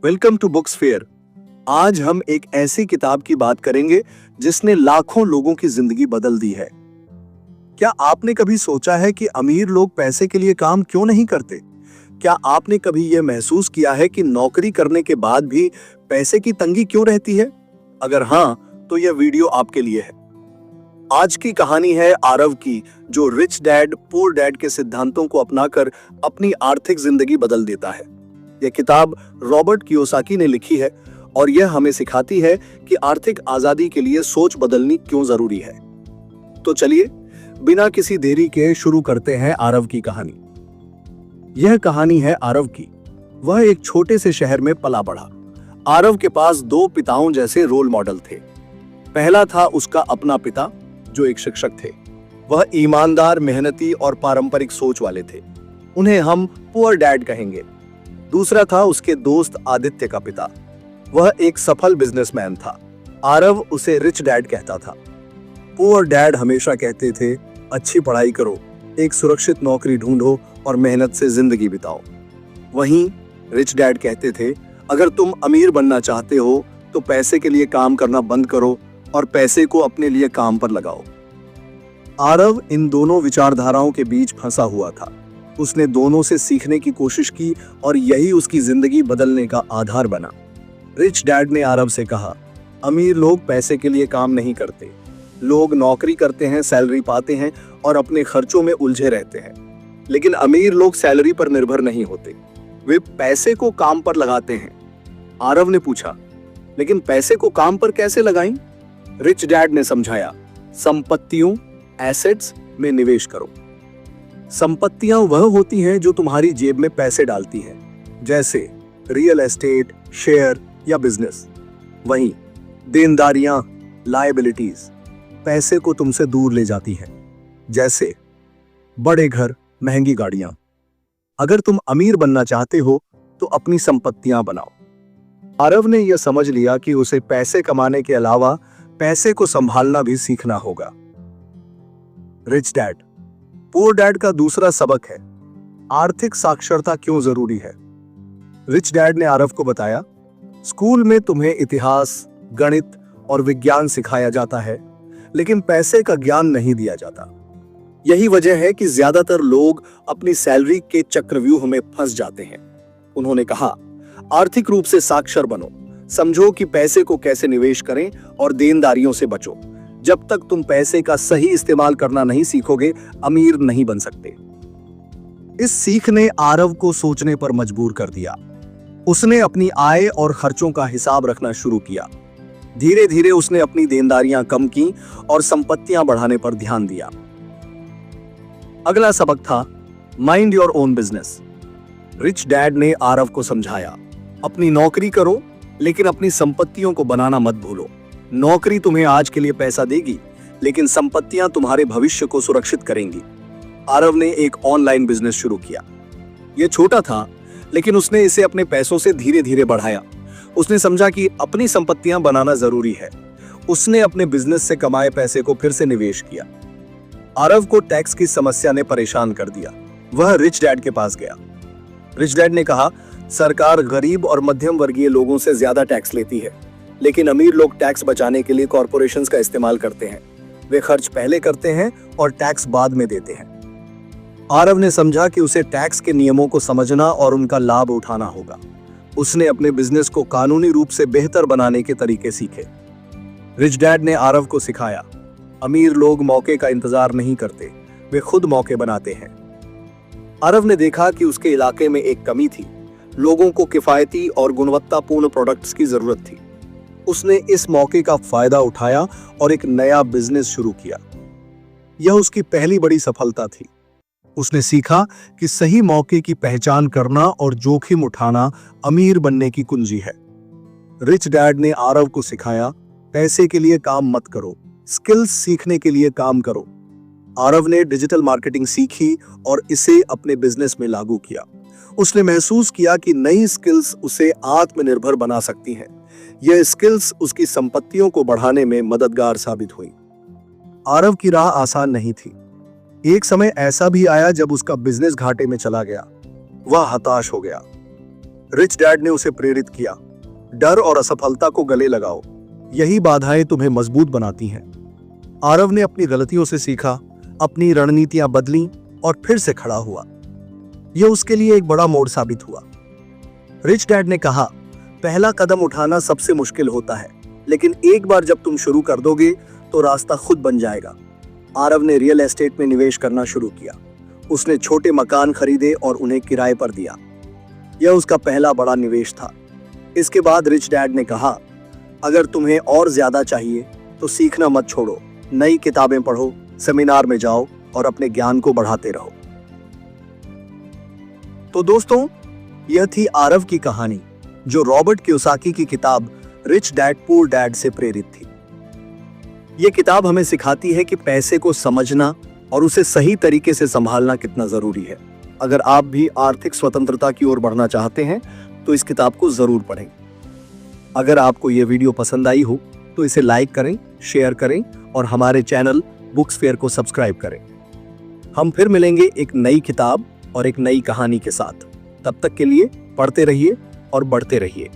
Welcome to books fair. आज हम एक ऐसी किताब की बात करेंगे जिसने लाखों लोगों की जिंदगी बदल दी है। क्या आपने कभी सोचा है कि अमीर लोग पैसे के लिए काम क्यों नहीं करते? क्या आपने कभी यह महसूस किया है कि नौकरी करने के बाद भी पैसे की तंगी क्यों रहती है? अगर हाँ, तो यह वीडियो आपके लिए है। आज की कहानी है आरव की, जो रिच डैड पुअर डैड के सिद्धांतों को अपनाकर अपनी आर्थिक जिंदगी बदल देता है। यह किताब रॉबर्ट कियोसाकी ने लिखी है और यह हमें सिखाती है कि आर्थिक आजादी के लिए सोच बदलनी क्यों जरूरी है। तो चलिए बिना किसी देरी के शुरू करते हैं आरव की कहानी। यह कहानी है आरव की। वह एक छोटे से शहर में पला बढ़ा। आरव के पास दो पिताओं जैसे रोल मॉडल थे। पहला था उसका अपना पिता, जो एक शिक्षक थे। वह ईमानदार, मेहनती और पारंपरिक सोच वाले थे। उन्हें हम पुअर डैड कहेंगे। दूसरा था उसके दोस्त आदित्य का पिता। वह एक सफल बिजनेसमैन था। आरव उसे रिच डैड कहता था। पुअर डैड हमेशा कहते थे, अच्छी पढ़ाई करो, एक सुरक्षित नौकरी ढूंढो और मेहनत से जिंदगी बिताओ। वहीं रिच डैड कहते थे, अगर तुम अमीर बनना चाहते हो तो पैसे के लिए काम करना बंद करो और पैसे को अपने लिए काम पर लगाओ। आरव इन दोनों विचारधाराओं के बीच फंसा हुआ था। उसने दोनों से सीखने की कोशिश की और यही उसकी जिंदगी बदलने का आधार बना। रिच डैड ने आरव से कहा, अमीर लोग पैसे के लिए काम नहीं करते। लोग नौकरी करते हैं, सैलरी पाते हैं और अपने खर्चों में उलझे रहते हैं। लेकिन अमीर लोग सैलरी पर निर्भर नहीं होते, वे पैसे को काम पर लगाते हैं। आरव ने पूछा, लेकिन पैसे को काम पर कैसे लगाएं? रिच डैड ने समझाया, संपत्तियों, एसेट्स में निवेश करो। संपत्तियां वह होती हैं जो तुम्हारी जेब में पैसे डालती हैं, जैसे रियल एस्टेट, शेयर या बिजनेस। वहीं देनदारियां, लायबिलिटीज, पैसे को तुमसे दूर ले जाती हैं, जैसे बड़े घर, महंगी गाड़ियां। अगर तुम अमीर बनना चाहते हो तो अपनी संपत्तियां बनाओ। आरव ने यह समझ लिया कि उसे पैसे कमाने के अलावा पैसे को संभालना भी सीखना होगा। रिच डैड पुअर डैड का दूसरा सबक है, आर्थिक साक्षरता क्यों जरूरी है। रिच डैड ने आरव को बताया, स्कूल में तुम्हें इतिहास, गणित और विज्ञान सिखाया जाता है, लेकिन पैसे का ज्ञान नहीं दिया जाता। यही वजह है कि ज्यादातर लोग अपनी सैलरी के चक्रव्यूह में फंस जाते हैं। उन्होंने कहा, आर्थिक रूप से साक्षर बनो, समझो कि पैसे को कैसे निवेश करें और देनदारियों से बचो। जब तक तुम पैसे का सही इस्तेमाल करना नहीं सीखोगे, अमीर नहीं बन सकते। इस सीख ने आरव को सोचने पर मजबूर कर दिया। उसने अपनी आय और खर्चों का हिसाब रखना शुरू किया। धीरे धीरे उसने अपनी देनदारियां कम की और संपत्तियां बढ़ाने पर ध्यान दिया। अगला सबक था, mind your own business. Rich dad ने आरव को समझाया, अपनी नौकरी करो, लेकिन अपनी संपत्तियों को बनाना मत भूलो। नौकरी तुम्हें आज के लिए पैसा देगी, लेकिन संपत्तियां तुम्हारे भविष्य को सुरक्षित करेंगी। आरव ने एक ऑनलाइन बिजनेस शुरू किया। यह छोटा था, लेकिन उसने इसे अपने पैसों से धीरे धीरे बढ़ाया। उसने समझा कि अपनी संपत्तियां बनाना जरूरी है। उसने अपने बिजनेस से कमाए पैसे को फिर से निवेश किया। आरव को टैक्स की समस्या ने परेशान कर दिया। वह रिच डैड के पास गया। रिच डैड ने कहा, सरकार गरीब और मध्यम वर्गीय लोगों से ज्यादा टैक्स लेती है, लेकिन अमीर लोग टैक्स बचाने के लिए कॉर्पोरेशंस का इस्तेमाल करते हैं। वे खर्च पहले करते हैं और टैक्स बाद में देते हैं। आरव ने समझा कि उसे टैक्स के नियमों को समझना और उनका लाभ उठाना होगा। उसने अपने बिजनेस को कानूनी रूप से बेहतर बनाने के तरीके सीखे। रिच डैड ने आरव को सिखाया, अमीर लोग मौके का इंतजार नहीं करते, वे खुद मौके बनाते हैं। आरव ने देखा कि उसके इलाके में एक कमी थी। लोगों को किफायती और गुणवत्तापूर्ण प्रोडक्ट्स की जरूरत थी। उसने इस मौके का फायदा उठाया और एक नया बिजनेस शुरू किया। यह उसकी पहली बड़ी सफलता थी। उसने सीखा कि सही मौके की पहचान करना और जोखिम उठाना अमीर बनने की कुंजी है। रिच डैड ने आरव को सिखाया, पैसे के लिए काम मत करो, स्किल्स सीखने के लिए काम करो। आरव ने डिजिटल मार्केटिंग सीखी और इसे अपने बिजनेस में लागू किया। उसने महसूस किया कि नई स्किल्स उसे आत्मनिर्भर बना सकती हैं। यह स्किल्स उसकी संपत्तियों को बढ़ाने में मददगार साबित हुई। आरव की राह आसान नहीं थी। एक समय ऐसा भी आया जब उसका बिजनेस घाटे में चला गया। वह हताश हो गया। रिच डैड ने उसे प्रेरित किया, डर और असफलता को गले लगाओ, यही बाधाएं तुम्हें मजबूत बनाती हैं। आरव ने अपनी गलतियों से सीखा, अपनी रणनीतियां बदली और फिर से खड़ा हुआ। यह उसके लिए एक बड़ा मोड़ साबित हुआ। रिच डैड ने कहा, पहला कदम उठाना सबसे मुश्किल होता है, लेकिन एक बार जब तुम शुरू कर दोगे तो रास्ता खुद बन जाएगा। आरव ने रियल एस्टेट में निवेश करना शुरू किया। उसने छोटे मकान खरीदे और उन्हें किराए पर दिया। यह उसका पहला बड़ा निवेश था। इसके बाद रिच डैड ने कहा, अगर तुम्हें और ज्यादा चाहिए तो सीखना मत छोड़ो, नई किताबें पढ़ो, सेमिनार में जाओ और अपने ज्ञान को बढ़ाते रहो। तो दोस्तों, यह थी आरव की कहानी, जो रॉबर्ट कियोसाकी की किताब रिच डैड पुअर डैड से प्रेरित थी। यह किताब हमें सिखाती है कि पैसे को समझना और उसे सही तरीके से संभालना कितना जरूरी है। अगर आप भी आर्थिक स्वतंत्रता की ओर बढ़ना चाहते हैं तो इस किताब को जरूर पढ़ें। अगर आपको यह वीडियो पसंद आई हो तो इसे लाइक करें, शेयर करें और हमारे चैनल बुक्स फेयर को सब्सक्राइब करें। हम फिर मिलेंगे एक नई किताब और एक नई कहानी के साथ। तब तक के लिए पढ़ते रहिए और बढ़ते रहिए।